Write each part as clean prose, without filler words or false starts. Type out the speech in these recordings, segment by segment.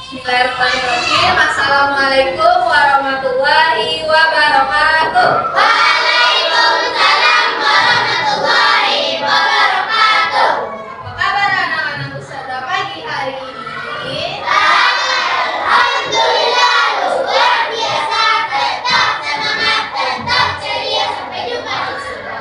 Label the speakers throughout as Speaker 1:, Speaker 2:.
Speaker 1: Bismillahirrahmanirrahim. Assalamualaikum warahmatullahi wabarakatuh.
Speaker 2: Waalaikumsalam warahmatullahi wabarakatuh.
Speaker 1: Apa kabar anak-anak Ustazah pagi hari ini?
Speaker 2: Alhamdulillah luar biasa, tetap semangat, tetap ceria. Sampai jumpa di surga.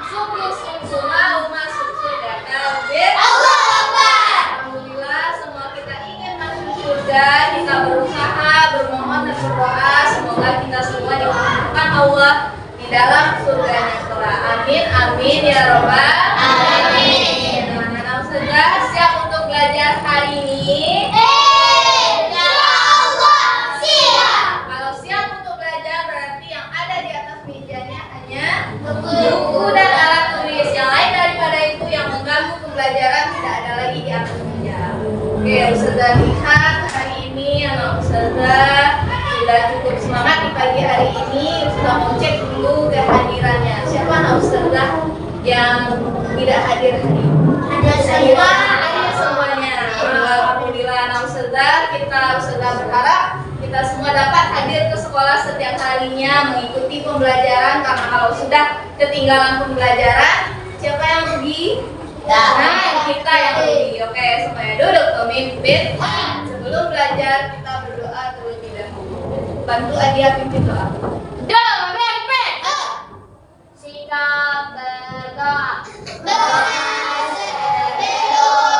Speaker 1: Sungguh-sungguh mau masuk surga. Takbir.
Speaker 2: Allah Akbar.
Speaker 1: Alhamdulillah semua kita ingin masuk surga. Kita berusaha, bermohon dan berdoa semoga kita semua dimampukan Allah di dalam surganya kelak. Amin amin ya robbal alamin. Anak-anak Ustazah siap untuk belajar hari ini?
Speaker 2: Insya Allah siap.
Speaker 1: Kalau siap untuk belajar berarti yang ada di atas mejanya hanya buku dan alat tulis. Yang lain daripada itu yang mengganggu pembelajaran tidak ada lagi di atas meja. Oke, Ustazah lihat hari ini anak Ustazah sudah cukup semangat di pagi hari ini. Ustazah mau cek dulu kehadirannya. Siapa anak Ustazah yang tidak hadir hari ini?
Speaker 2: Ada
Speaker 1: Semua hadir semuanya. Alhamdulillah anak Ustazah, Ustazah berharap kita semua dapat hadir ke sekolah setiap harinya mengikuti pembelajaran, karena kalau sudah ketinggalan pembelajaran siapa yang rugi? Nah, kita yang rugi. Oke, semuanya duduk pemimpin. Sebelum belajar kita berdoa terlebih dahulu. Bantu Adia pimpin doa.
Speaker 2: Sikap berdoa. Sebelum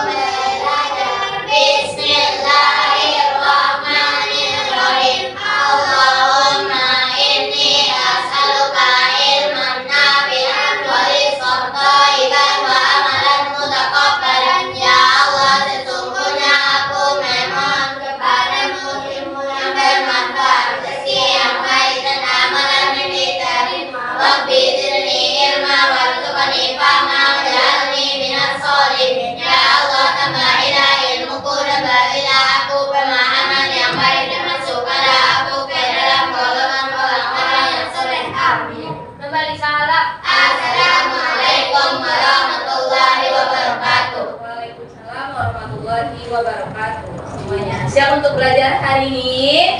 Speaker 2: belajar, Bismillahirrahmanirrahim. Allahumma inni as'aluka ilman nafi'an wa rizqan thayyiban wa amalan mutaqabbalan. Ya Allah, sesungguhnya aku memohon kepadamu ilmu yang bermanfaat, rezeki yang baik dan amalan yang diterima. Rabbi zidni ilma warzuqni fahma waj'alni minas sholihin. Ya Allah, tambahilah ilmuku dan berilah aku pemahaman yang baik dan masukkanlah aku ke dalam golongan orang-orang yang soleh. Amin.
Speaker 1: Kembali salam.
Speaker 2: Assalamualaikum warahmatullahi wabarakatuh.
Speaker 1: Waalaikumsalam warahmatullahi wabarakatuh. Semuanya siap untuk belajar hari ini?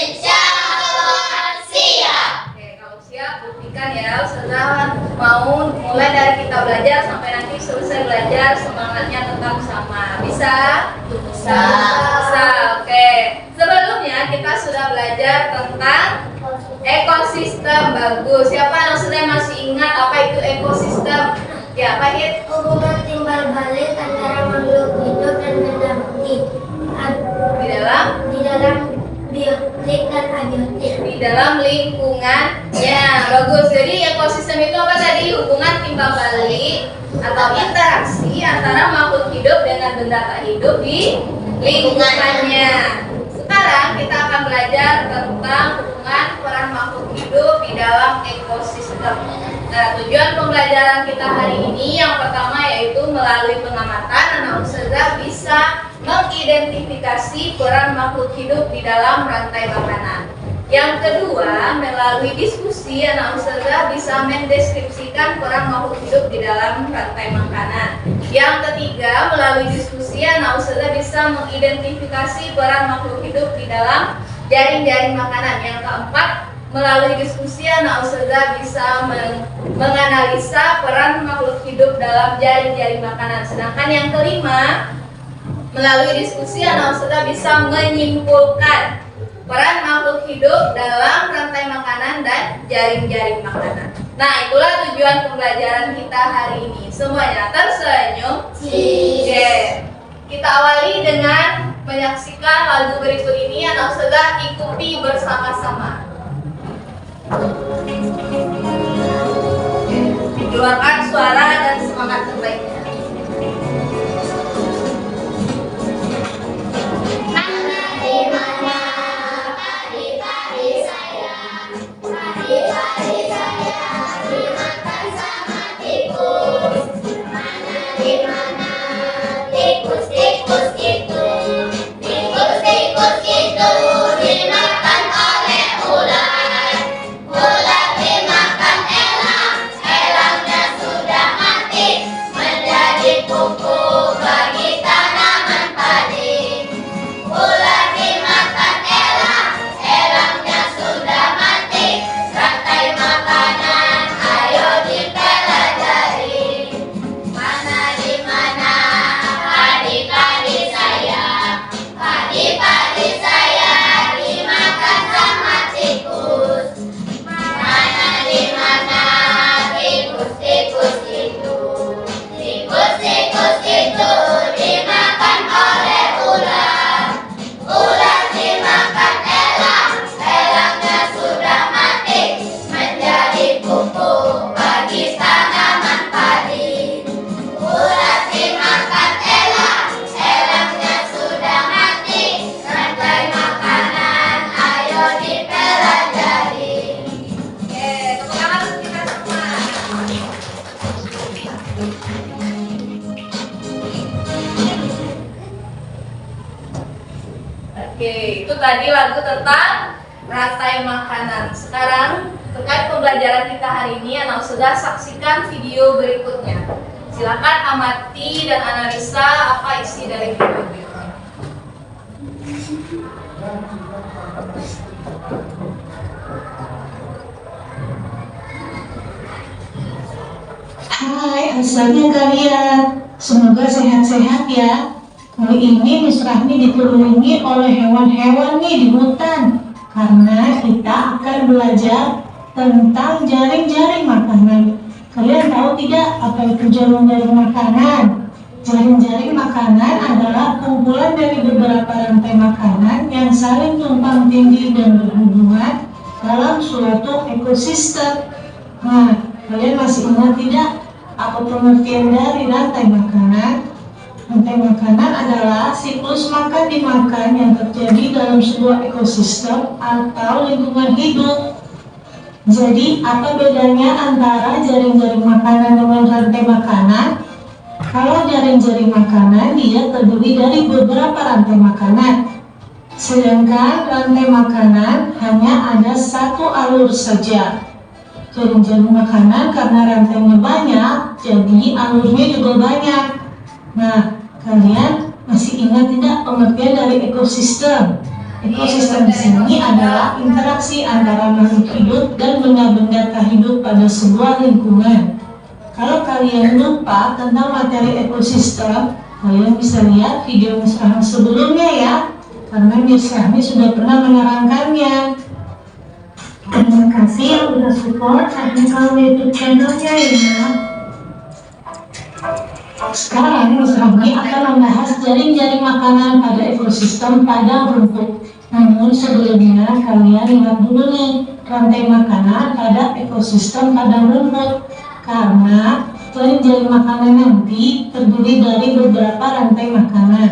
Speaker 2: Insya Allah siap.
Speaker 1: Oke, kalau siap buktikan ya Ustazah mau mulai dari kita belajar sampai nanti selesai belajar semangatnya tetap sama. Bisa?
Speaker 2: Bisa.
Speaker 1: Bisa. Oke. Sebelumnya kita sudah belajar tentang ekosistem. Bagus. Siapa yang sudah masih ingat apa itu ekosistem? Ya, Pak Hid.
Speaker 2: Hubungan timbal balik antara makhluk hidup dan benda mati
Speaker 1: Di dalam
Speaker 2: biotik dan abiotik.
Speaker 1: di dalam lingkungannya. Bagus. Jadi ekosistem itu apa tadi? Hubungan timbal balik atau interaksi antara makhluk hidup dengan benda tak hidup di lingkungannya. Sekarang kita akan belajar tentang hubungan peran makhluk hidup di dalam ekosistem. Nah, tujuan pembelajaran kita hari ini yang pertama yaitu melalui pengamatan anak Ustazah bisa mengidentifikasi peran makhluk hidup di dalam rantai makanan. Yang kedua, melalui diskusi anak Ustazah bisa mendeskripsikan peran makhluk hidup di dalam rantai makanan. Yang ketiga, melalui diskusi anak Ustazah bisa mengidentifikasi peran makhluk hidup di dalam jaring-jaring makanan. Yang keempat, melalui diskusi anak Ustazah bisa menganalisa peran makhluk hidup dalam jaring-jaring makanan. Sedangkan yang kelima, melalui diskusi anak Ustazah bisa menyimpulkan peran makhluk hidup dalam rantai makanan dan jaring-jaring makanan. Nah, itulah tujuan pembelajaran kita hari ini. Semuanya tersenyum. Oke. Kita awali dengan menyaksikan lagu berikut ini. Anak Ustazah ikuti bersama-sama. Keluarkan suara dan semangat terbaiknya.
Speaker 2: Dimakan oleh ular, ular dimakan elang, elangnya sudah mati.
Speaker 1: Oke, itu tadi lagu tentang rantai makanan. Sekarang terkait pembelajaran kita hari ini, anak sudah saksikan video berikutnya. Silakan amati dan analisa apa isi dari video berikutnya.
Speaker 3: Hai, asalnya kalian. Semoga sehat-sehat ya. Kali ini Miss Rahmi dikelilingi oleh hewan-hewan nih di hutan. Karena kita akan belajar tentang jaring-jaring makanan. Kalian tahu tidak apa itu jaring-jaring makanan? Jaring-jaring makanan adalah kumpulan dari beberapa rantai makanan yang saling tumpang tindih dan berhubungan dalam suatu ekosistem. Nah, kalian masih ingat tidak apa pengertian dari rantai makanan? Rantai makanan adalah siklus makan dimakan yang terjadi dalam sebuah ekosistem atau lingkungan hidup. Jadi, apa bedanya antara jaring-jaring makanan dengan rantai makanan? Kalau jaring-jaring makanan, dia terdiri dari beberapa rantai makanan. Sedangkan rantai makanan hanya ada satu alur saja. Jaring-jaring makanan karena rantainya banyak, jadi alurnya juga banyak. Nah, kalian masih ingat tidak pengertian dari ekosistem? Ekosistem di sini adalah interaksi antara makhluk hidup dan benda-benda tak hidup pada sebuah lingkungan. Kalau kalian lupa tentang materi ekosistem, kalian bisa lihat video Miss Rahmi sebelumnya ya, karena Miss Rahmi sudah pernah menerangkannya. Terima kasih yang sudah support technical YouTube channelnya ya. Sekarang Miss Rahmi akan membahas jaring-jaring makanan pada ekosistem padang rumput. Namun sebelumnya kalian ingat dulu nih rantai makanan pada ekosistem padang rumput. Karena jaring-jaring makanan nanti terdiri dari beberapa rantai makanan.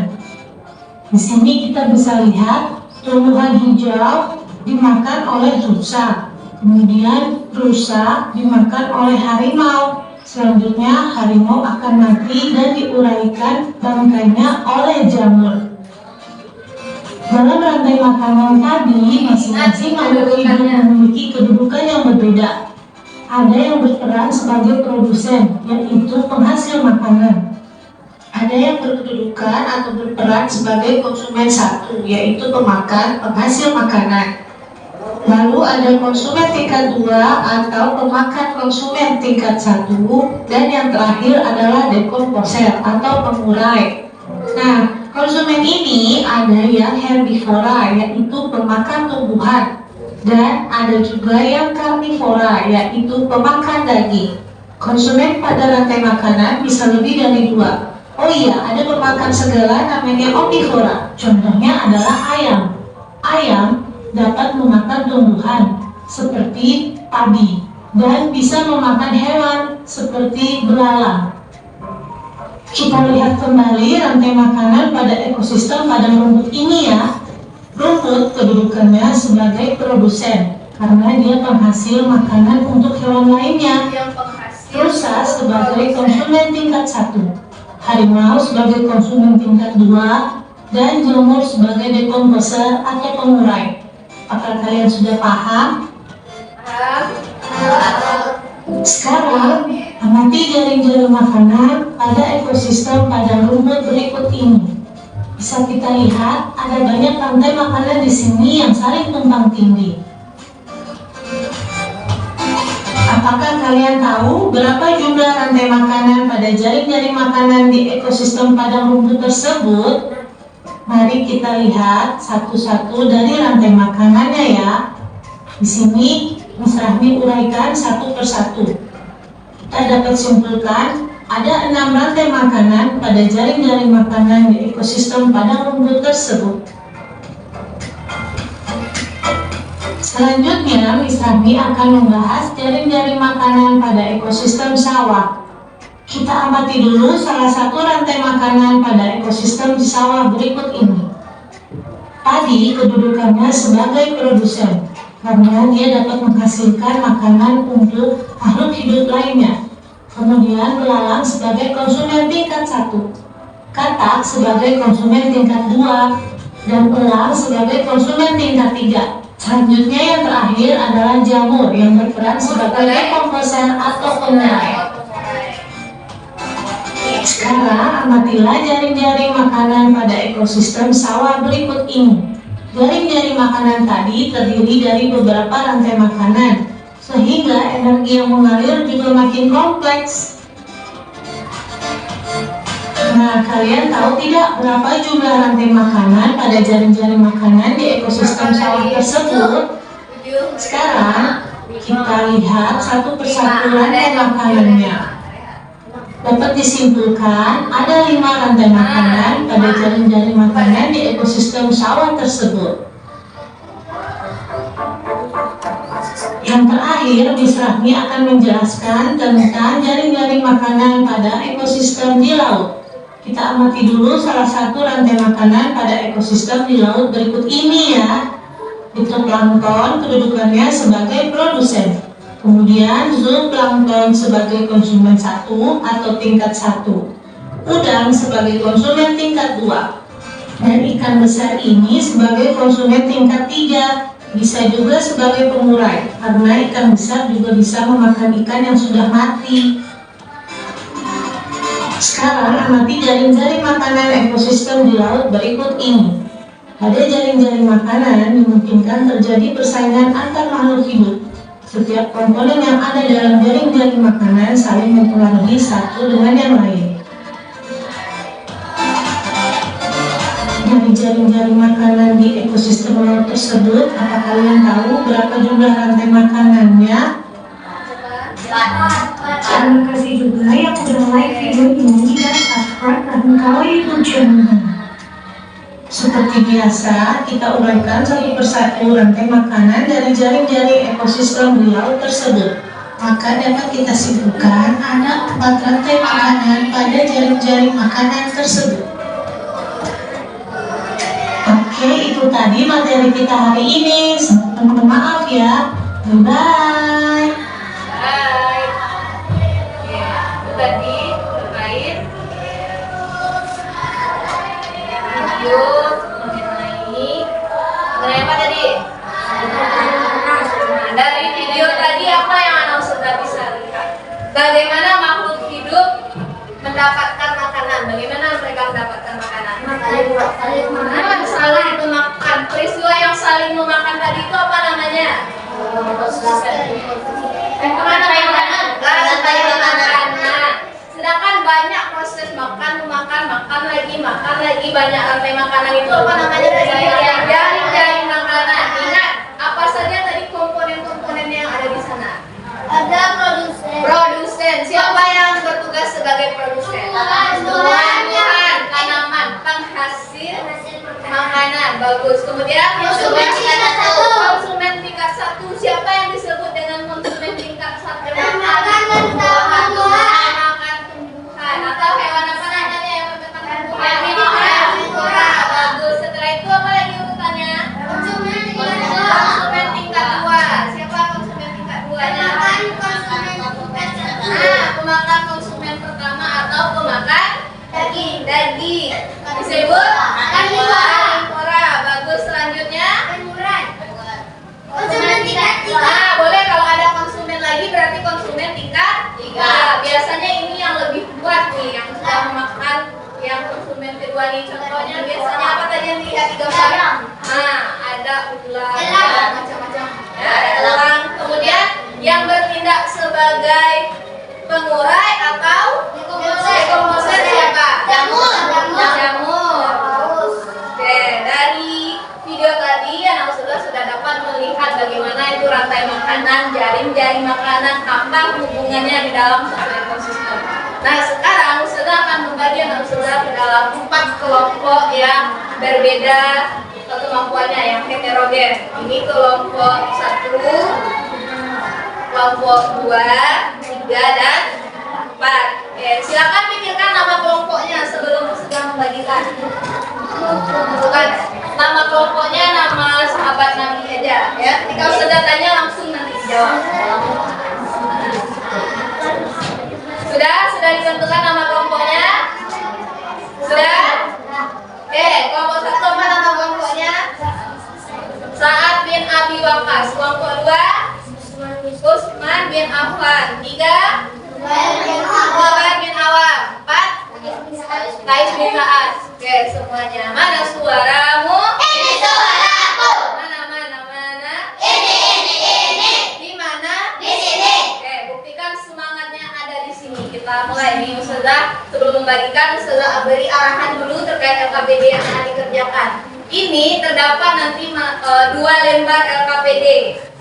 Speaker 3: Di sini kita bisa lihat tumbuhan hijau dimakan oleh rusa, kemudian rusa dimakan oleh harimau. Selanjutnya harimau akan mati dan diuraikan bangkainya oleh jamur. Dalam rantai makanan tadi, masing-masing makhluk hidup memiliki kedudukan yang berbeda. Ada yang berperan sebagai produsen, yaitu penghasil makanan. Ada yang berkedudukan atau berperan sebagai konsumen satu, yaitu pemakan, penghasil makanan. Lalu ada konsumen tingkat 2 atau pemakan konsumen tingkat 1, dan yang terakhir adalah dekomposer atau pengurai. Nah, konsumen ini ada yang herbivora, yaitu pemakan tumbuhan, dan ada juga yang karnivora, yaitu pemakan daging. Konsumen pada rantai makanan bisa lebih dari 2. Oh iya, ada pemakan segala namanya omnivora. Contohnya adalah ayam. Ayam dapat memakan tumbuhan seperti padi dan bisa memakan hewan seperti belalang. Kita lihat kembali rantai makanan pada ekosistem padang rumput ini ya. Rumput kedudukannya sebagai produsen karena dia penghasil makanan untuk hewan lainnya. Rusa sebagai konsumen tingkat 1, harimau sebagai konsumen tingkat 2, dan jamur sebagai dekomposer atau pengurai. Apakah kalian sudah paham? Sekarang, amati jaring-jaring makanan pada ekosistem padang rumput berikut ini. Bisa kita lihat ada banyak rantai makanan di sini yang saling tumpang tindih. Apakah kalian tahu berapa jumlah rantai makanan pada jaring-jaring makanan di ekosistem padang rumput tersebut? Mari kita lihat satu-satu dari rantai makanannya ya. Di sini Miss Rahmi uraikan satu persatu. Kita dapat simpulkan ada 6 rantai makanan pada jaring-jaring makanan di ekosistem padang rumput tersebut. Selanjutnya, Miss Rahmi akan membahas jaring-jaring makanan pada ekosistem sawah. Kita amati dulu salah satu rantai makanan pada ekosistem di sawah berikut ini. Padi kedudukannya sebagai produsen, karena dia dapat menghasilkan makanan untuk makhluk hidup lainnya. Kemudian belalang sebagai konsumen tingkat 1, katak sebagai konsumen tingkat 2, dan elang sebagai konsumen tingkat 3. Selanjutnya yang terakhir adalah jamur yang berperan sebagai dekomposer atau pengurai. Sekarang amatilah jaring-jaring makanan pada ekosistem sawah berikut ini. Jaring-jaring makanan tadi terdiri dari beberapa rantai makanan, sehingga energi yang mengalir juga makin kompleks. Nah, kalian tahu tidak berapa jumlah rantai makanan pada jaring-jaring makanan di ekosistem sawah tersebut? Sekarang, kita lihat satu persatu rantai makanannya. Dapat disimpulkan, ada 5 rantai makanan pada jaring-jaring makanan di ekosistem sawah tersebut. Yang terakhir, Miss Rahmi akan menjelaskan tentang jaring-jaring makanan pada ekosistem di laut. Kita amati dulu salah satu rantai makanan pada ekosistem di laut berikut ini ya. Fitoplankton kedudukannya sebagai produsen. Kemudian zooplankton sebagai konsumen 1 atau tingkat 1. Udang sebagai konsumen tingkat 2. Dan ikan besar ini sebagai konsumen tingkat 3. Bisa juga sebagai pengurai, karena ikan besar juga bisa memakan ikan yang sudah mati. Sekarang amati jaring-jaring makanan ekosistem di laut berikut ini. Pada jaring-jaring makanan memungkinkan terjadi persaingan antar makhluk hidup. Setiap komponen yang ada dalam jaring-jaring makanan saling mempengaruhi satu dengan yang lain. Dari jaring-jaring makanan di ekosistem laut tersebut, apa kalian tahu berapa jumlah rantai makanannya? Terima kasih juga yang sudah like video ini dan subscribe dan klik YouTube channel. Seperti biasa, kita uraikan satu persatu rantai makanan dari jaring-jaring ekosistem di laut tersebut. Maka dapat kita simpulkan ada 4 rantai makanan pada jaring-jaring makanan tersebut. Oke, itu tadi materi kita hari ini. Mohon maaf ya. Bye.
Speaker 1: Tadi terkait video mengenai apa tadi? Nah, dari video tadi apa yang anak sudah bisa lihat? Bagaimana makhluk hidup mendapatkan makanan? Bagaimana mereka mendapatkan makanan? Saling memakan. Peristiwa yang saling memakan tadi itu apa namanya? Rantai makanan. Sedangkan banyak proses makan lagi banyak rantai makanan itu apa namanya? Jaring makanan. Ingat apa saja tadi komponen-komponen yang ada di sana?
Speaker 2: Ada produsen.
Speaker 1: Siapa yang bertugas sebagai produsen? Tumbuhan, tanaman, penghasil makanan. Bagus. Kemudian konsumen tingkat 1. Siapa yang disebut dengan konsumen tingkat 1? Makan tumbuhan atau hewan apa namanya yang memakan tumbuhan? Bagus. Setelah itu apa lagi urutannya? Konsumen tingkat 2. Siapa konsumen tingkat 2-nya? Pemakan konsumen pertama atau pemakan daging. Disebut karnivora. Bagus. Selanjutnya konsumen tingkat 3. Boleh kalau ada konsumen lagi berarti konsumen tingkat 3. Biasanya ini yang lebih kuat nih, yang sudah memakan yang konsumen kedua nih. Contohnya biasanya apa tadi yang dilihat di gambar? Ada ular, macam-macam. Ya, ada elang. Kemudian yang bertindak sebagai pengurai atau dekomposer siapa? Jamur. Oke, dari video tadi anak sudah dapat melihat bagaimana itu rantai makanan, jaring-jaring makanan, apa hubungannya di dalam suatu ekosistem. Nah, sekarang sudah akan membagi anak sudah ke dalam 4 kelompok yang berbeda kemampuannya, yang heterogen. Ini kelompok 1, kelompok 2, 3, dan 4. Oke, silakan pikirkan nama kelompoknya sebelum sudah membagikan. Bukan nama kelompoknya, nama sahabat Nabi aja ya. Kalau sudah tanya langsung nanti jawab. Sudah ditentukan nama kelompoknya? Sudah? Kelompok 1 apa nama kelompok? Abi Waqqas. Kelompok 2 Usman bin Affan. 3 Zubair bin Awam. 4 Qais bin Sa'ad. Oke, semuanya. Mana suaramu?
Speaker 2: Ini suaraku.
Speaker 1: Mana?
Speaker 2: Ini.
Speaker 1: Di mana?
Speaker 2: Di sini.
Speaker 1: Oke, buktikan semangatnya ada di sini. Kita mulai nih Ustazah. Sebelum membagikan, Ustazah beri arahan dulu terkait LKPD yang akan dikerjakan. Ini terdapat nanti 2 lembar LKPD.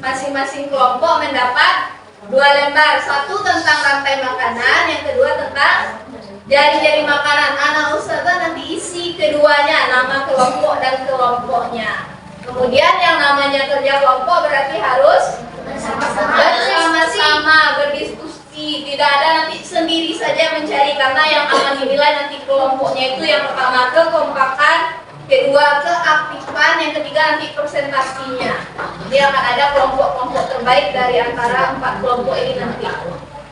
Speaker 1: Masing-masing kelompok mendapat 2 lembar. Satu tentang rantai makanan, yang kedua tentang jari-jari makanan. Anak Ustazah nanti isi keduanya, nama kelompok dan kelompoknya. Kemudian yang namanya kerja kelompok berarti harus bersama-sama berdiskusi. Tidak ada nanti sendiri saja mencari, karena yang akan dinilai nanti kelompoknya itu yang pertama kekompakan, kedua keaktifan, yang ketiga nanti presentasinya. Jadi akan ada kelompok-kelompok terbaik dari antara 4 kelompok ini nanti.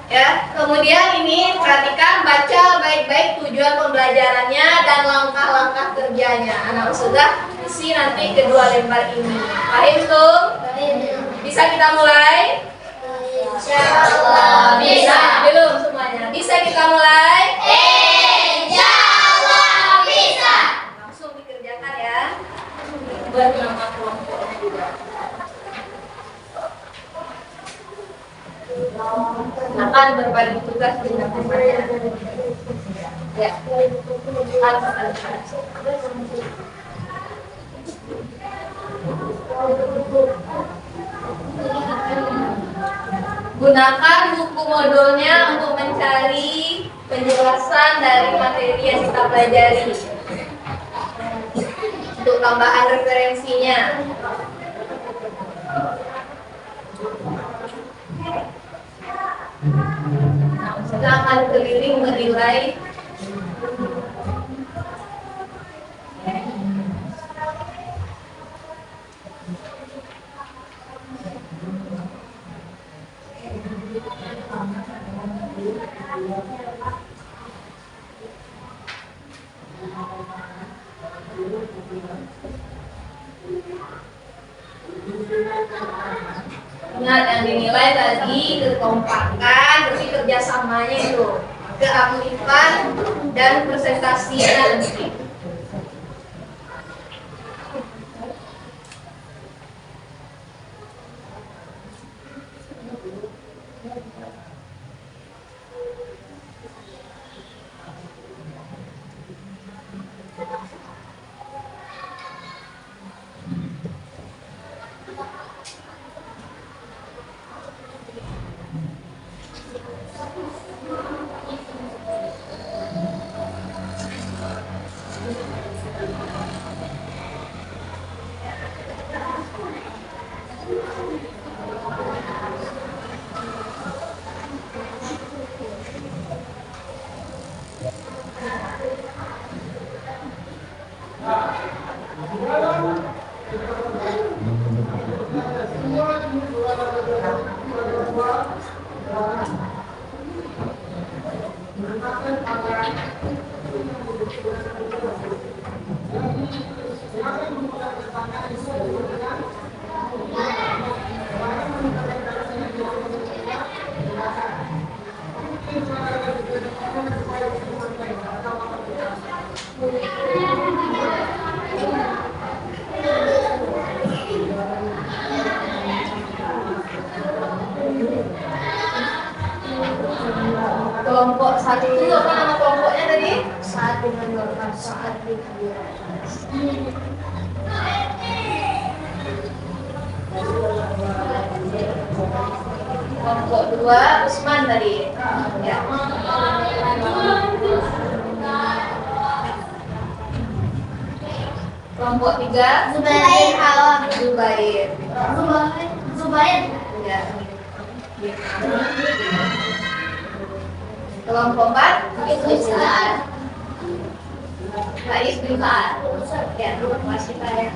Speaker 1: Ya, kemudian ini perhatikan, baca baik-baik tujuan pembelajarannya dan langkah-langkah kerjanya. Anak sudah isi nanti kedua lembar ini. Paham tuh? Bisa kita mulai?
Speaker 2: Insyaallah bisa.
Speaker 1: Belum semuanya. Bisa kita mulai?
Speaker 2: Insyaallah bisa.
Speaker 1: Langsung dikerjakan ya. Buat nama kelompok juga. Akan berbagi tugas dengan temannya. Ya. Gunakan buku modulnya untuk mencari penjelasan dari materi yang kita pelajari. Untuk tambahan referensinya. Silakan keliling menilai. Ingat yang dinilai tadi kekompakan, berarti kerjasamanya itu, keaktifan dan presentasinya nanti. Kelompok 1 itu apa nama kelompoknya tadi?
Speaker 2: Saat dengan saat
Speaker 1: Kelompok 2 Usman tadi. Ya. Kelompok 3
Speaker 2: Zubair Awam.
Speaker 1: Zubair.
Speaker 2: Zubair.
Speaker 1: Ya. Kelompok 4
Speaker 2: Itu Islam.
Speaker 1: Qais bin Sa'ad. Ya, masih ya.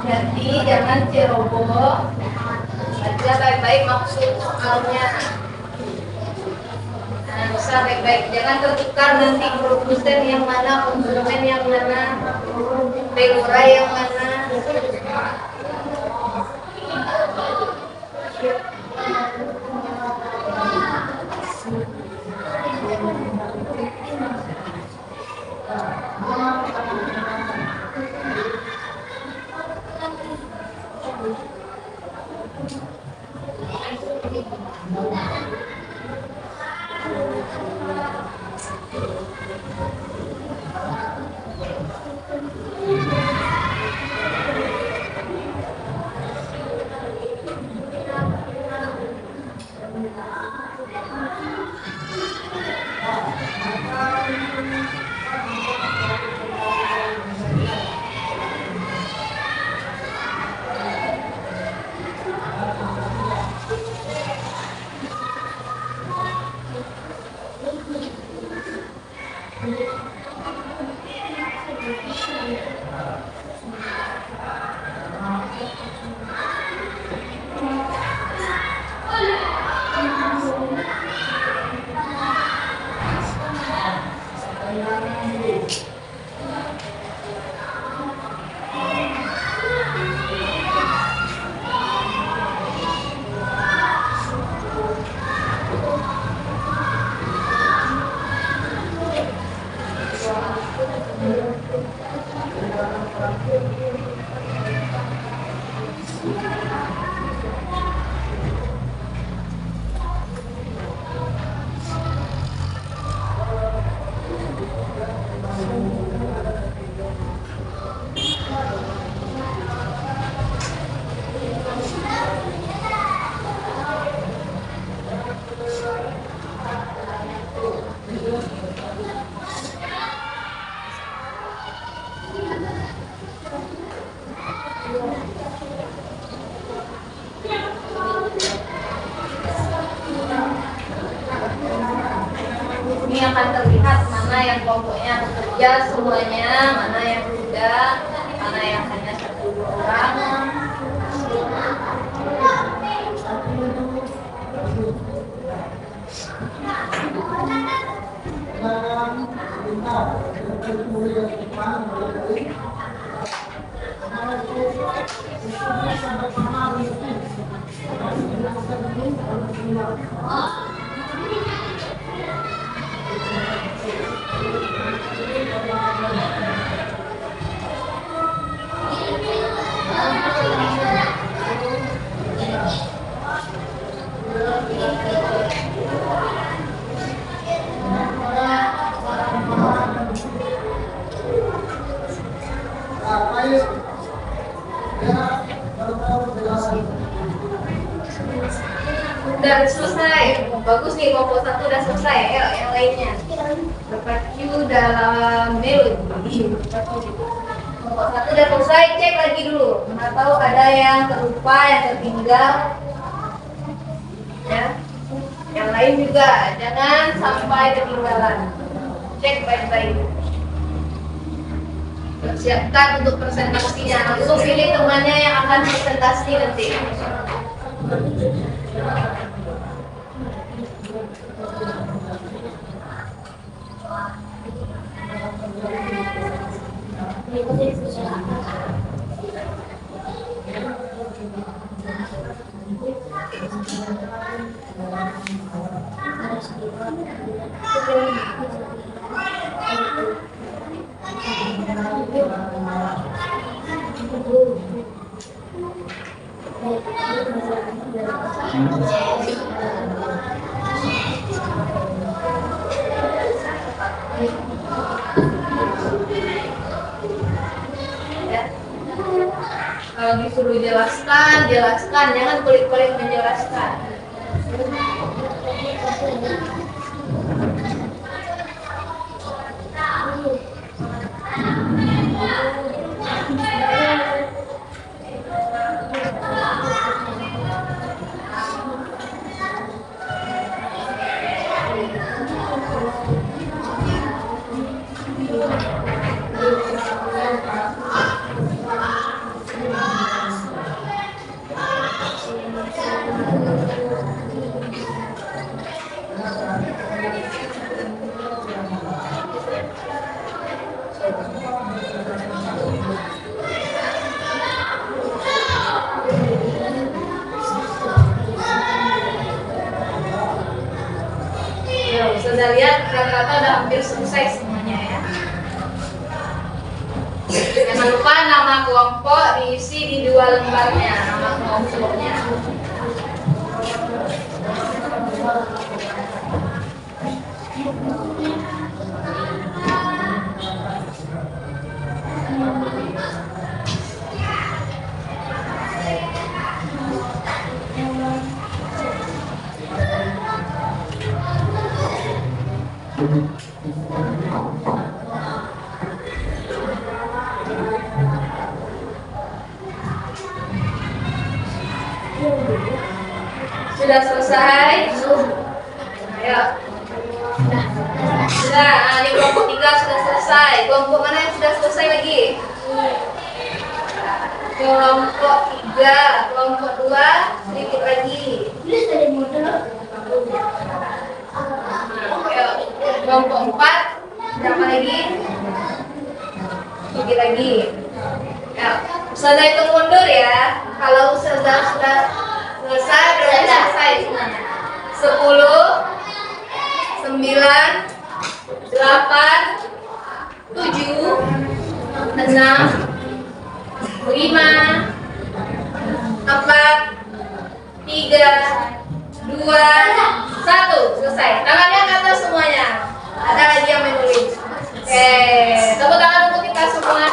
Speaker 1: Jadi jangan ceroboh, baca baik-baik maksud soalnya. Nah, bisa baik-baik, jangan tertukar nanti produsen yang mana, konsumen yang mana, pengurah yang mana. aja semuanya, mana yang sudah, mana yang hanya 1-2 orang. Udah selesai, bagus nih, kelompok 1 udah selesai. Ayo yang lainnya berpacu dalam melodi. Kelompok 1 udah selesai, cek lagi dulu. Mana tahu ada yang terlupa, yang tertinggal. Ya, yang lain juga jangan sampai ketinggalan. Cek baik-baik. Persiapkan untuk presentasinya. Langsung pilih temannya yang akan presentasi nanti. Kalau disuruh jelaskan, jangan pelit-pelit menjelaskan. Sudah lihat rata-rata udah hampir selesai semuanya ya. Jangan lupa nama kelompok diisi di 2 lembarnya, nama kelompoknya. Sudah selesai? Ayo. Sudah, ini kelompok 3 sudah selesai. Kelompok mana yang sudah selesai lagi? Kelompok 3, kelompok 2 sedikit lagi. Ayo. Kelompok 4 berapa lagi? Sedikit lagi. Ya, sudah hitung mundur ya. Kalau sudah selesai, berarti selesai semuanya. 10, 9, 8, 7, 6, 5, 4, 3, 2, 1. Selesai. Tangannya ke atas semuanya. Ada lagi yang menulis. Oke, tepuk tangan untuk kita semua.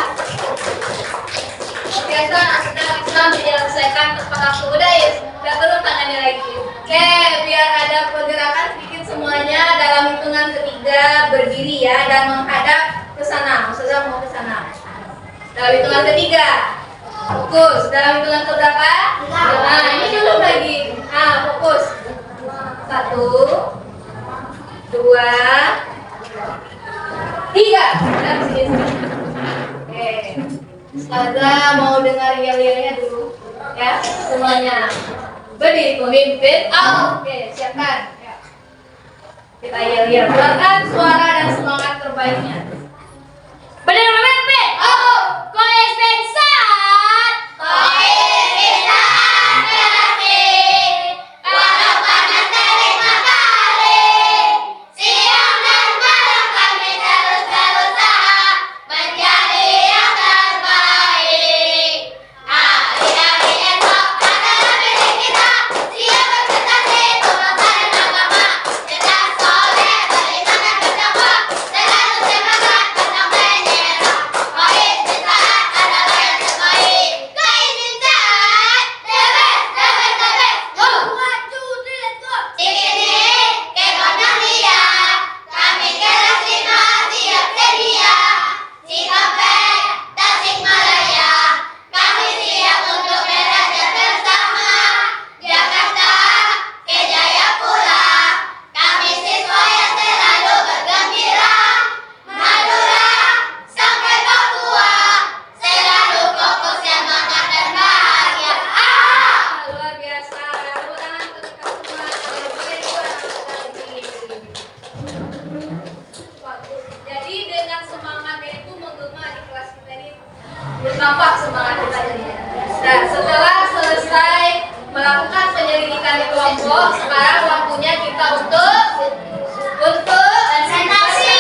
Speaker 1: Biasa kita bisa menyelesaikan tepat waktu. Udah ya, udah turun tangannya lagi. Oke, biar ada pergerakan sedikit semuanya dalam hitungan ketiga berdiri ya dan menghadap ke sana. Maksudnya mau ke sana. Dalam hitungan ketiga, fokus. Dalam hitungan keberapa? Nah, ini belum lagi. Nah, fokus. 1, 2, 3. Benar, sini. Oke. Ustazah mau dengar yel-yelnya dulu ya semuanya. Berdiri pemimpin. Oke, siapkan. Ya. Kita yel-yel. Keluarkan suara dan semangat terbaiknya. Berdiri pemimpin.
Speaker 2: Kois bin Sa'ad. Kois bin Sa'ad berakhir. Kalau panas terik matahari, siang dan malam kami terus berusaha menjadi yang terbaik. Hari-hari esok adalah milik kita. Siap berprestasi untuk bangsa dan agama. Cerdas, soleh, beriman dan bertakwa. Selalu semangat, pantang menyerah. Kois bin Sa'ad adalah yang terbaik. Kois bin Sa'ad, the best, the best, the best. Go! 1, 2, 3, let's go! Cikini, kekonang dia. Kami kelas 5 siap sedia. Cikampek, Tasikmalaya. Kami siap untuk belajar bersama. Jakarta, ke Jayapura. Kami siswa yang selalu bergembira. Madura, sampai Papua. Selalu fokus, semangat dan bahagia.
Speaker 1: Luar biasa. Tepuk tangan untuk kita semua. Boleh dua lagi. Jadi dengan semangatnya itu menggema di kelas kita ini bertambah semangat kita ini. Nah, setelah selesai melakukan penyelidikan di kelompok, sekarang waktunya kita untuk presentasi.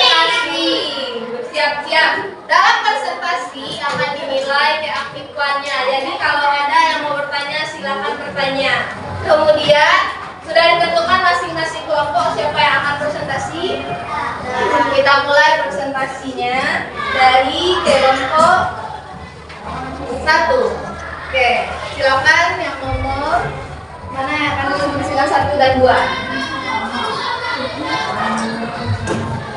Speaker 1: Bersiap-siap. Dalam presentasi akan dinilai keaktifannya. Jadi kalau ada yang mau bertanya silakan bertanya. Kemudian sudah ditentukan masing-masing kelompok siapa yang akan presentasi. Kita mulai presentasinya dari kelompok 1. Oke, silakan yang nomor mana yang akan presentasikan 1 dan 2.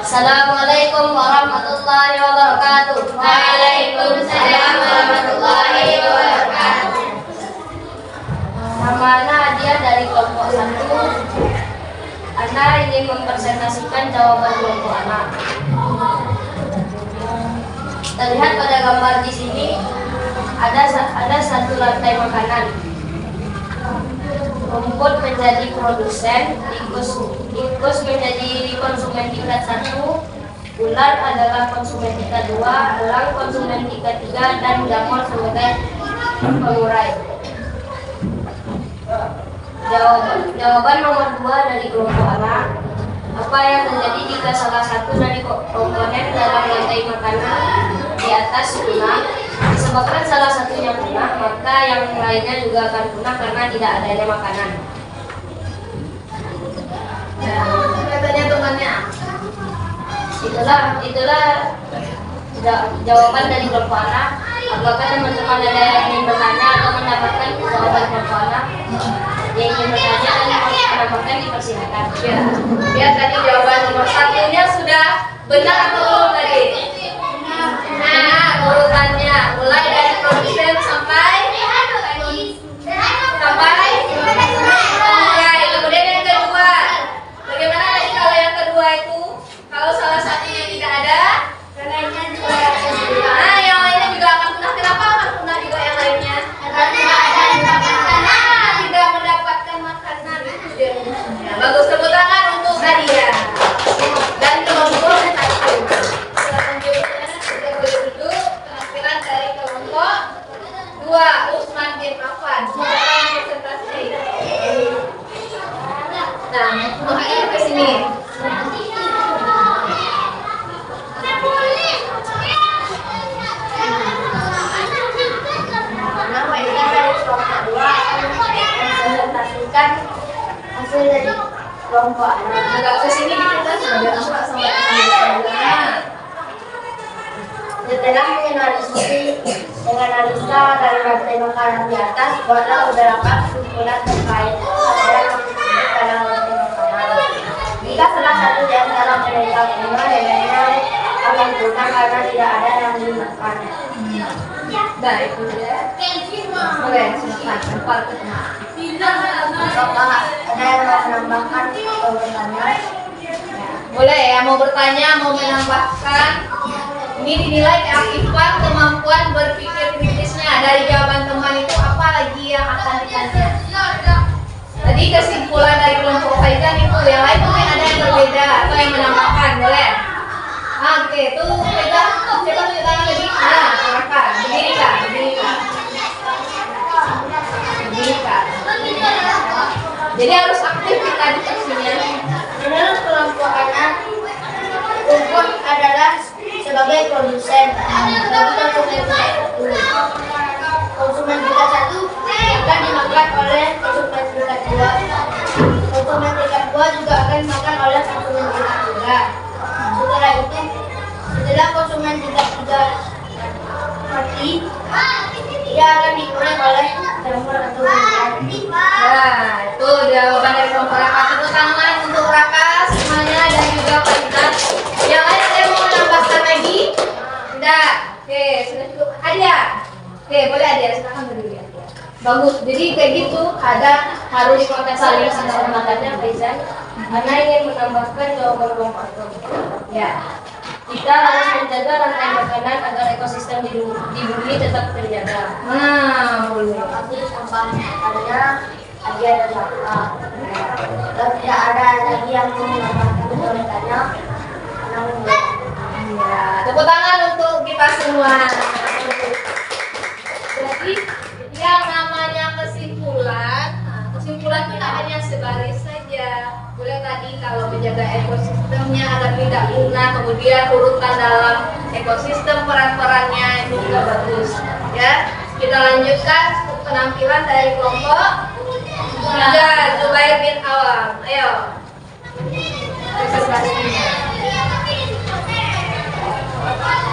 Speaker 2: Assalamualaikum warahmatullahi wabarakatuh. Waalaikumsalam warahmatullahi wabarakatuh. Nama Ana Hadiah dari kelompok 1. Ana ingin mempresentasikan jawaban kelompok Ana. Terlihat pada gambar di sini ada satu rantai makanan. Rumput menjadi produsen, tikus menjadi konsumen tingkat 1, ular adalah konsumen tingkat 2, elang konsumen tingkat 3, dan jamur sebagai pengurai. Jawaban nomor 2 dari kelompok anak. Apa yang terjadi jika salah satu dari komponen dalam rantai makanan di atas punah? Disebabkan salah satunya punah, maka yang lainnya juga akan punah karena tidak adanya makanan.
Speaker 1: Katanya temannya.
Speaker 2: Itulah jawaban dari kelompok anak. Apakah teman-teman ada yang ingin bertanya atau mendapatkan jawaban kelompok anak? Yang ingin bertanya dan mendapatkan dipersilakan.
Speaker 1: Ya, lihat tadi jawaban nomor 1-nya sudah benar atau belum tadi? Nah, urutannya mulai dari produsen sampai kemudian yang kedua. Bagaimana tadi kalau yang kedua itu? Kalau salah satunya tidak ada, yang lainnya juga akan punah. Kenapa akan punah juga yang lainnya? Tidak mendapatkan makanan itu dia rumusnya. Bagus, tepuk tangan untuk Nadia dan kelompok 1. Silakan duduk. Penampilan dari kelompok 2, Usman bin Affan. Silakan presentasi. Nah, menghadap ke sini.
Speaker 2: Presentasikan hasil dari kelompok anak.
Speaker 1: Agak ke sini dikit lah, biar nampak sama teman-teman.
Speaker 2: Setelah menganalisis dengan analisa dari rantai makanan di atas, buatlah beberapa kesimpulan terkait dalam rantai makanan. Jika salah satu di antara mereka punah, yang lainnya akan punah karena tidak ada yang dimakan.
Speaker 1: Baik, ya. Oke, silakan. Tempat ke tengah.
Speaker 2: Apakah ada yang mau menambahkan atau bertanya?
Speaker 1: Boleh ya, mau bertanya, mau menambahkan. Ini dinilai keaktifan kemampuan berpikir kritisnya. Dari jawaban teman itu apa lagi yang akan ditanya? Tadi kesimpulan dari kelompok Faizan itu, yang lain mungkin ada yang berbeda atau yang menambahkan, boleh? Oke, tuh Faizan, siapa tunjuk tangan lagi? Nah, silakan, berdiri kak, berdiri kak. Berdiri kak. Jadi harus aktif kita di sesinya.
Speaker 2: Menurut kelompok anak, rumput adalah sebagai produsen bagi konsumen tingkat 1. Konsumen tingkat 1 akan dimakan oleh konsumen tingkat 2. Konsumen tingkat 2 juga akan dimakan oleh konsumen tingkat 3. Setelah itu, setelah konsumen tingkat 3 mati, dia akan digoreng oleh jamur atau minyak.
Speaker 1: Nah, itu jawaban dari kelompok Raka. Tepuk tangan untuk Raka semuanya dan juga Faizan. Yang lain ada yang mau menambahkan lagi? Tidak. Oke, sudah cukup. Adia. Oke, boleh Adia, silakan berdiri Adia. Bagus. Jadi kayak gitu, ada harus saling menambahkannya Faizan. Karena ingin menambahkan jawaban kelompok itu. Ya. Kita harus menjaga rantai makanan agar ekosistem di bumi tetap terjaga. Nah, boleh.
Speaker 2: Tapi sampahnya adanya Adia dan Raka. Dan tidak ada lagi yang mau menambahkan mereka.
Speaker 1: Ya, tepuk tangan untuk kita semua. Jadi yang namanya kesimpulan, kesimpulan tidak hanya sebaris saja. Boleh tadi kalau menjaga ekosistemnya agar tidak punah, kemudian urutan dalam ekosistem peran-perannya itu juga bagus. Ya, kita lanjutkan penampilan dari kelompok 3 Zubair bin Awam. Ayo. Presentasinya.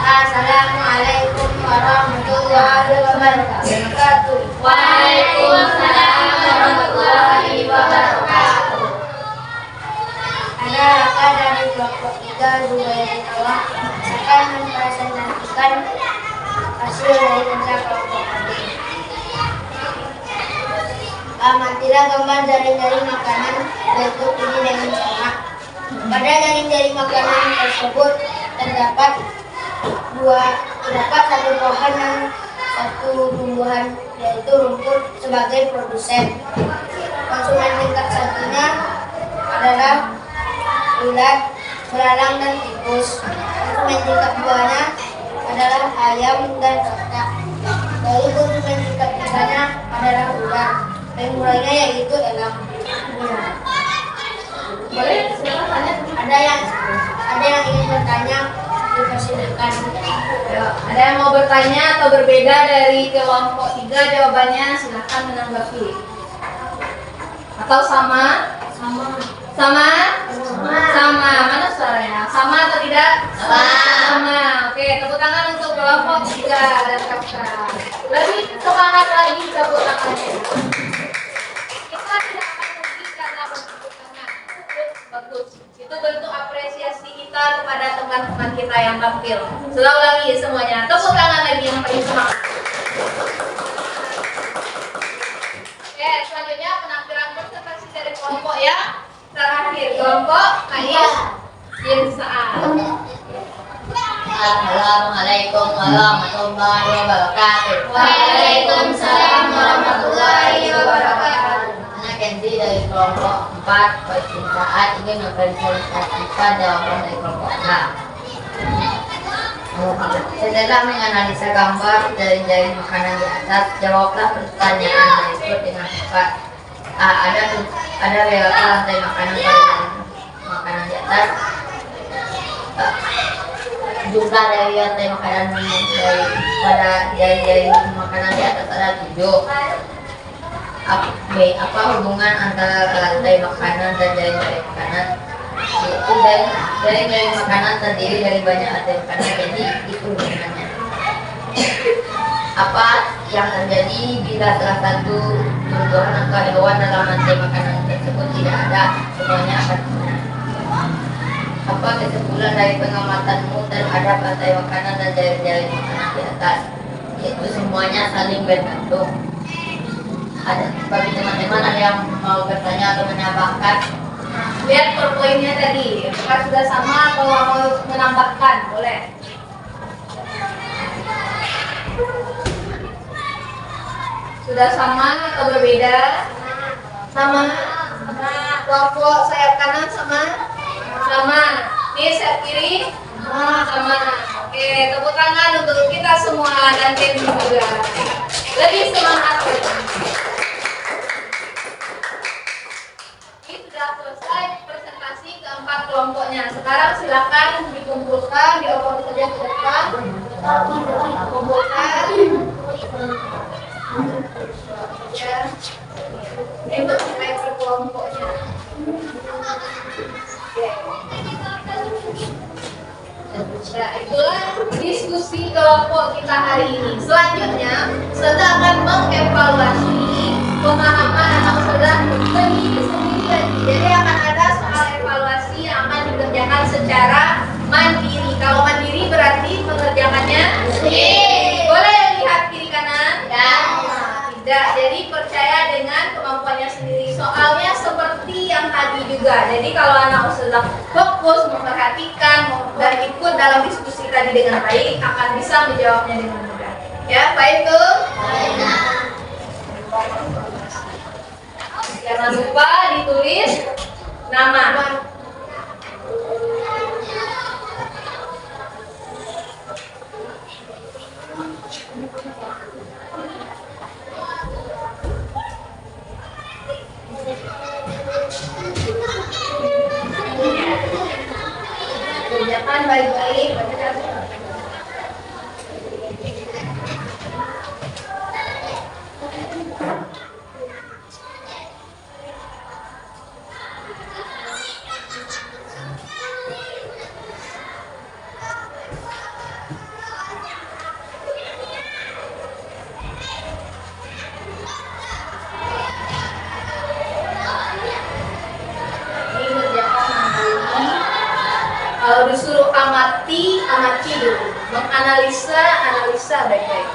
Speaker 2: Assalamualaikum warahmatullahi wabarakatuh.
Speaker 1: Waalaikumsalam warahmatullahi wabarakatuh.
Speaker 2: Ada Raka dari kelompok 3 Zubair bin Awam akan mempresentasikan hasil dari kerja kelompok kami. Amatilah gambar jaring-jaring makanan berbentuk ini dengan sama. Pada jaring-jaring makanan tersebut terdapat satu pohon dan satu tumbuhan, yaitu rumput sebagai produsen. Konsumen tingkat 1-nya adalah ulat, belalang, dan tikus. Konsumen tingkat 2-nya adalah ayam dan katak. Lalu konsumen tingkat 3-nya adalah ular. Dan mulainya yaitu elang.
Speaker 1: Boleh silakan tanya.
Speaker 2: Ada yang ingin bertanya, dipersilakan.
Speaker 1: Ayo, ada yang mau bertanya atau berbeda dari kelompok 3 jawabannya silakan menanggapi. Atau sama?
Speaker 2: Sama.
Speaker 1: Sama? Sama. Mana suaranya? Sama atau tidak? Sama. Oke, tepuk tangan untuk kelompok 3 dan kakak. Lebih semangat lagi tepuk tangannya. Kita tidak akan rugi karena bertepuk tangan. Bagus. Itu bentuk apresiasi kita kepada teman-teman kita yang tampil. Sudah ulangi semuanya. Tepuk tangan lagi yang paling semangat. Oke, selanjutnya penampilan presentasi dari kelompok ya. Terakhir kelompok Kaya bin Sa'ad.
Speaker 2: Assalamualaikum warahmatullahi wabarakatuh.
Speaker 1: Waalaikumsalam warahmatullahi wabarakatuh.
Speaker 2: Anak Kenzi dari kelompok 4 Kaya Sa'ad ingin mempresentasikan jawaban dari kelompok A. Setelah menganalisa gambar jaring-jaring makanan di atas, jawablah pertanyaan berikut dengan cepat. A. Ada berapa lantai makanan pada jaring makanan di atas? Jumlah dari lantai makanan pada jaring-jaring makanan di atas ada 7. B. Apa hubungan antara lantai makanan dan jaring-jaring makanan? Yaitu jaring-jaring makanan terdiri dari banyak lantai makanan, jadi itu hubungannya. Apa yang terjadi bila salah satu tumbuhan atau hewan dalam lantai makanan tersebut tidak ada? Semuanya akan punah. Apa kesimpulan dari pengamatanmu terhadap lantai makanan dan jaring-jaring makanan di atas? Yaitu semuanya saling bergantung. Ada bagi teman-teman ada yang mau bertanya atau menambahkan?
Speaker 1: Lihat per poinnya tadi, apakah sudah sama atau mau menambahkan? Boleh. Sudah sama atau berbeda? Sama. Kelompok sayap kanan sama? Sama. Ini sayap kiri? Sama. Oke, tepuk tangan untuk kita semua dan tim juga. Lebih semangat. Ini sudah selesai presentasi keempat kelompoknya. Sekarang silakan dikumpulkan, dioper saja ke depan. Kumpulkan. Ya. Ini untuk nilai per kelompoknya. Ya, itulah diskusi kelompok kita hari ini. Selanjutnya, peserta akan mengevaluasi pemahaman atau sudah sendiri lagi. Jadi akan ada soal evaluasi yang akan dikerjakan secara mandiri. Kalau mandiri berarti mengerjakannya sendiri. Boleh lihat kiri kanan? Tidak. Jadi percaya dengan kemampuannya sendiri. Soalnya seperti yang tadi juga. Jadi kalau anak sedang fokus memperhatikan dan ikut dalam diskusi tadi dengan baik, akan bisa menjawabnya dengan mudah. Ya, baik tuh. Jangan lupa ditulis nama. Kerjakan baik-baik. Kalau disuruh amati dulu. Menganalisa baik-baik.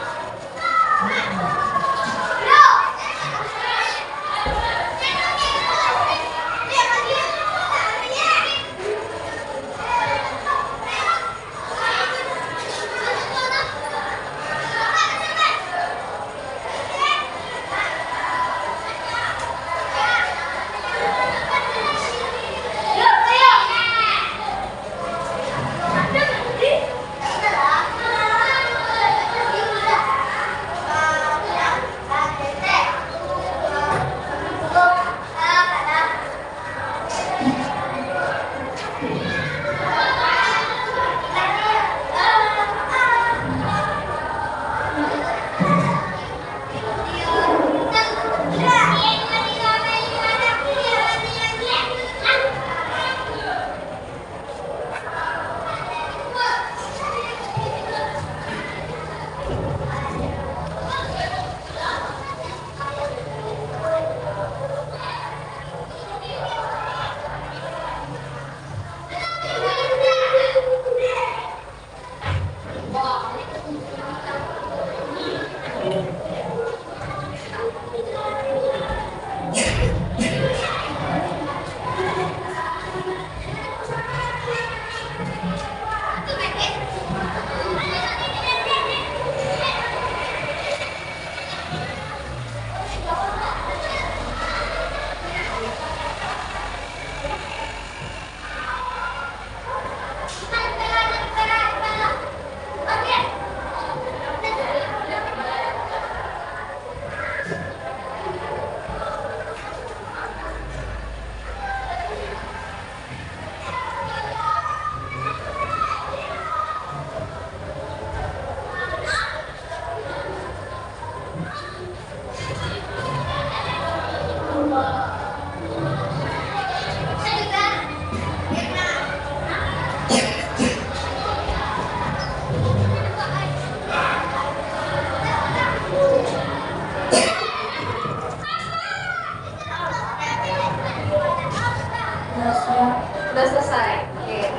Speaker 1: Sudah selesai. Oke.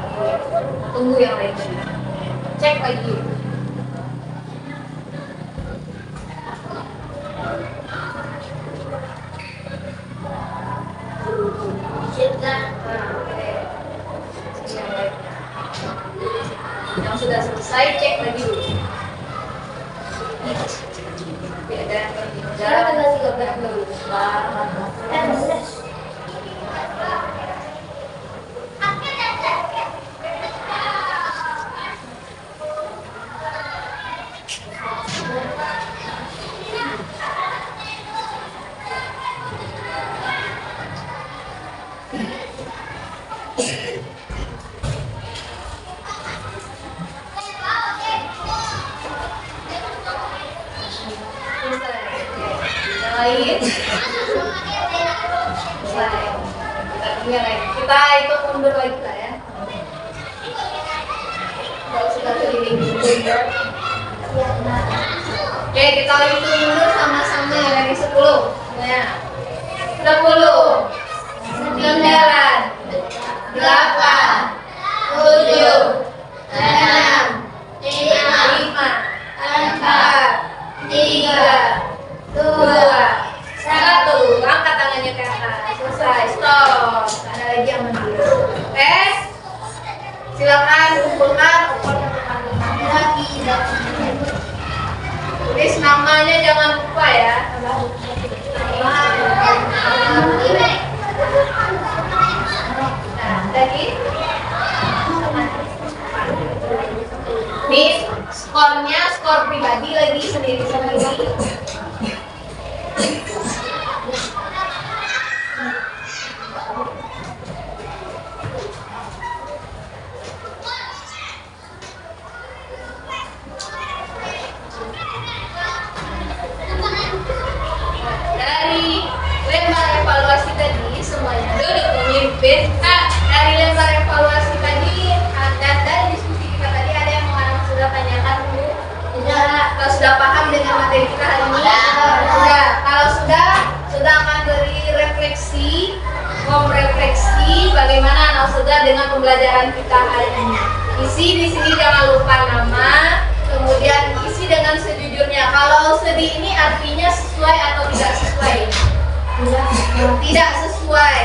Speaker 1: Tunggu yang lain. Cek lagi.
Speaker 2: Sudah.
Speaker 1: Ada yang tertinggal. Yang lain? Selesai. Kita hitung mundur lagi lah ya. Kalau sudah keliling mundur. Oke, kita hitung mundur sama-sama ya dari 10. Semuanya. 10, 9, 8, 7, 6, 5, 4, 3, 2, 1. Angkat tangannya ke atas. Selesai. Stop. Gak ada lagi yang mendiri. Tes. Silakan kumpulkan lagi. Tulis namanya jangan lupa ya. Nah, lagi. Nih, skornya skor pribadi lagi sendiri-sendiri. Dari lembar evaluasi tadi semuanya duduk memimpin. Dari lembar evaluasi tadi dan dari diskusi kita tadi ada yang mau sudah tanyakan dulu? Kalau sudah paham dengan materi kita hari ini? Sudah. Kalau sudah akan beri refleksi, refleksi bagaimana anak sudah dengan pembelajaran kita hari ini. Isi di sini jangan lupa nama, kemudian isi dengan sejujurnya. Kalau sedih ini artinya sesuai atau tidak sesuai? Tidak sesuai.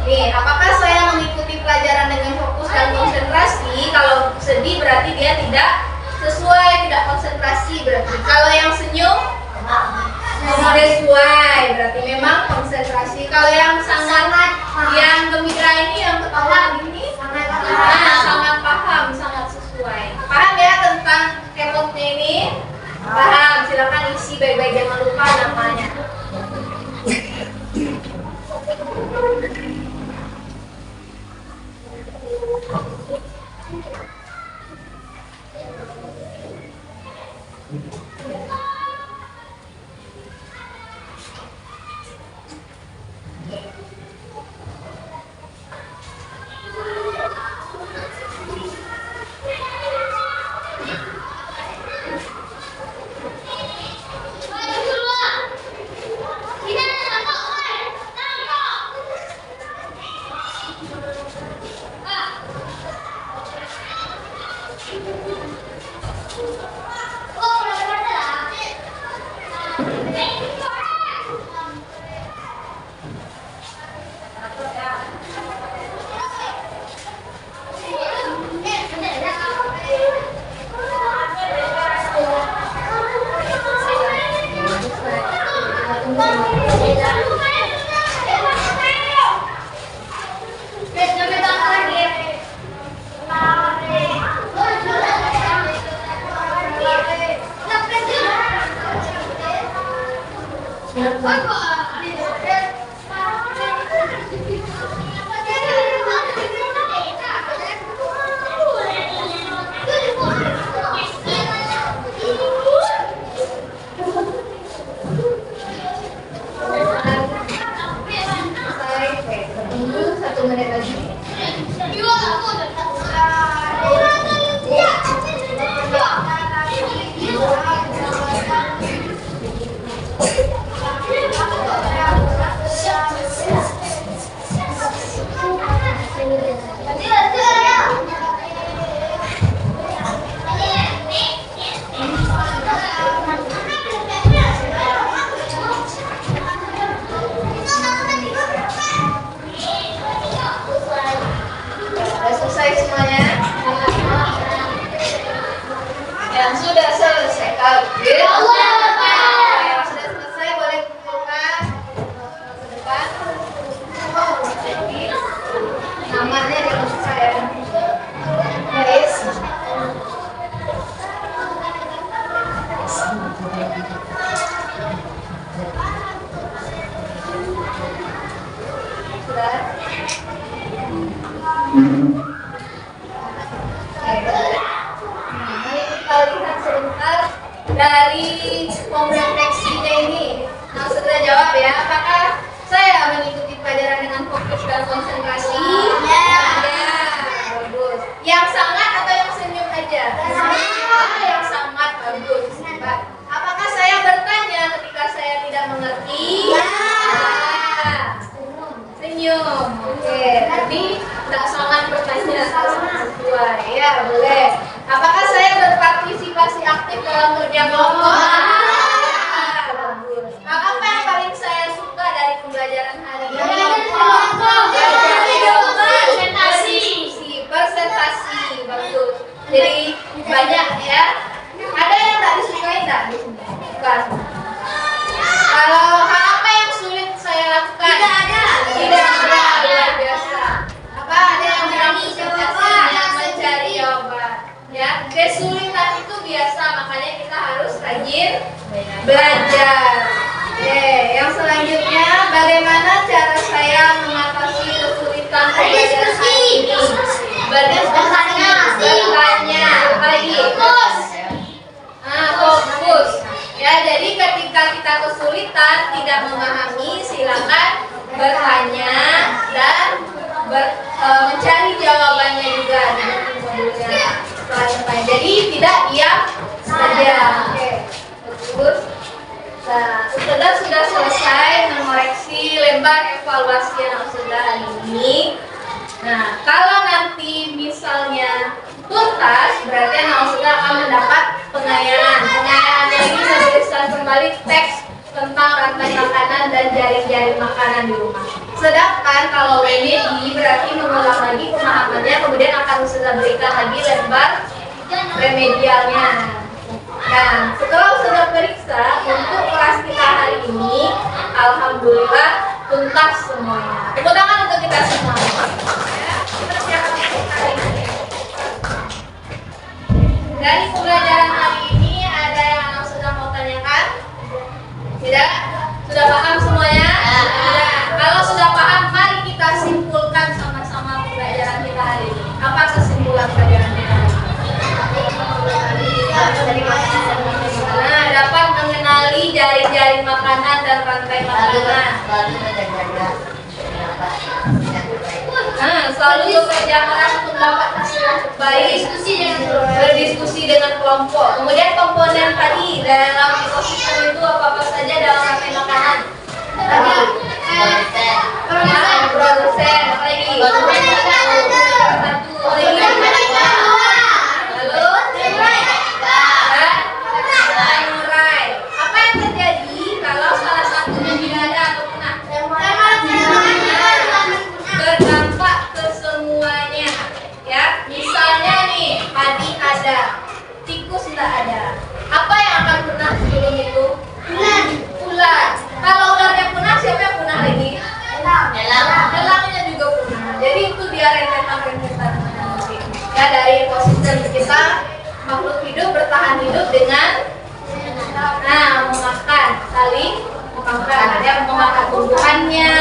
Speaker 1: Nih, apakah saya mengikuti pelajaran dengan fokus dan konsentrasi? Kalau sedih berarti dia tidak sesuai, tidak konsentrasi berarti. Kalau yang senyum sesuai, berarti memang konsentrasi. Kalau yang yang gembira ini, yang ketawa ini, sangat paham, sangat sesuai. Paham ya tentang kemotnya ini? Paham. Silakan isi baik-baik, jangan lupa namanya. refleksinya ini. Nah, segera jawab ya. Apakah saya mengikuti pelajaran dengan fokus dan konsentrasi? Ya, bagus. Yang sangat atau yang senyum aja? Yang sangat bagus. Apakah saya bertanya ketika saya tidak mengerti? Senyum. Oke, jadi tak sangat bertanya sesuai. Ya, boleh. Apakah saya berpartisipasi aktif dalam kerja kelompok? Bagus. Apa yang paling saya suka dari pembelajaran hari ini? Presentasi. Bagus. Jadi banyak ya. Ada yang tak disukai tak di sini? Bukan. Kalau apa yang sulit saya lakukan? Tidak ada. Luar biasa. Apa ada yang bilang presentasinya mencari jawaban? Ya, kesulitan itu biasa, makanya kita harus rajin belajar. Oke, yang selanjutnya bagaimana cara saya mengatasi kesulitan pembelajaran hari ini? Bertanya, lagi. Fokus. Ya, jadi ketika kita kesulitan tidak memahami, silakan bertanya dan mencari jawabannya juga di modulnya. Jadi tidak diam saja. Oke, bagus. Nah, sudah selesai mengoreksi lembar evaluasi yang sudah hari ini. Nah, kalau nanti misalnya tuntas, berarti anak sudah akan mendapat pengayaan. Pengayaannya ini menuliskan kembali teks tentang rantai makanan dan jaring-jaring makanan di rumah. Sedangkan kalau remedi berarti mengulang lagi pemahamannya, kemudian akan sudah berikan lagi lembar remedialnya. Nah, setelah sudah periksa untuk kelas kita hari ini, alhamdulillah tuntas semuanya. Tepuk tangan untuk kita semua. Ya, persiapan untuk hari ini. Dari pembelajaran hari ini ada yang sudah mau tanyakan? Tidak? Sudah paham semuanya? Sudah. Kalau sudah paham, mari kita simpulkan sama-sama pembelajaran kita hari ini. Apa kesimpulan pelajaran kita hari ini? Nah, dapat mengenali jaring-jaring makanan dan rantai makanan. Nah, selalu bekerja keras untuk mendapat hasil yang terbaik. Berdiskusi dengan kelompok. Kemudian komponen tadi dalam ekosistem itu apa saja dalam rantai makanan? Tadi produsen, apa lagi? Samurai. Apa yang terjadi kalau salah satunya tidak ada atau punah? Berdampak ke semuanya. Ya, misalnya nih, padi ada, tikus tidak ada. Apa yang akan punah sebelum itu? Ular. Kalau ularnya punah, siapa yang punah lagi? Elangnya juga punah. Jadi itu dia rentetan nanti. Ya, dari ekosistem kita, makhluk hidup bertahan hidup dengan memakan, saling memakan. Ada yang memakan tumbuhannya,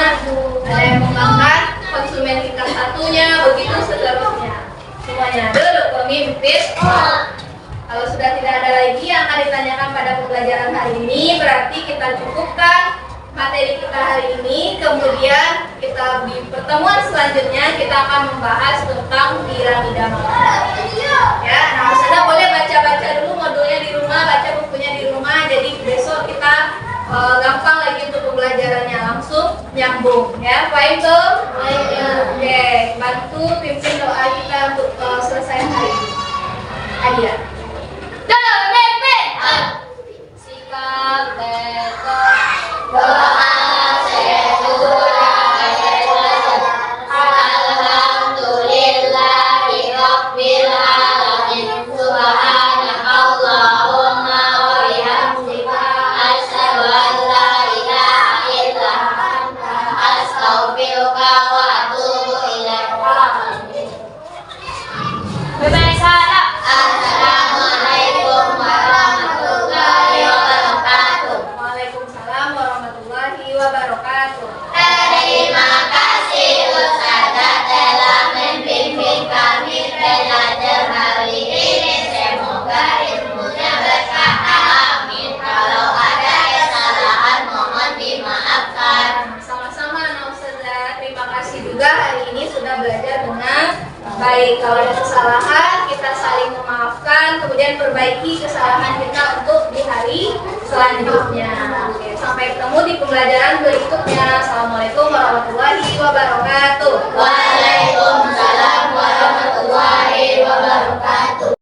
Speaker 1: ada yang memakan konsumen tingkat satunya, begitu seterusnya. Semuanya duduk pemimpin. Kalau sudah tidak ada lagi yang akan ditanyakan pada pembelajaran hari ini, berarti kita cukupkan materi kita hari ini. Kemudian kita di pertemuan selanjutnya kita akan membahas tentang piramida makanan. Ya, nah sudah boleh baca-baca dulu modulnya di rumah, baca bukunya di rumah. Jadi besok kita gampang lagi untuk pembelajarannya, langsung nyambung. Ya, faham tuh? Oke, bantu pimpin doa kita untuk selesai hari ini. Hadiah. Sikap doa alhamdulillahi rabbil alamin subhanakallahumma wa bihamdika asyhadu an la ilaha illa anta astaghfiruka wa atubu ilaik. Assalamualaikum warahmatullahi wabarakatuh. kita belajar dengan baik. Kalau ada kesalahan, kita saling memaafkan, kemudian perbaiki kesalahan kita untuk di hari selanjutnya. Oke, sampai ketemu di pembelajaran berikutnya. Assalamualaikum warahmatullahi wabarakatuh.
Speaker 2: Waalaikumsalam warahmatullahi wabarakatuh.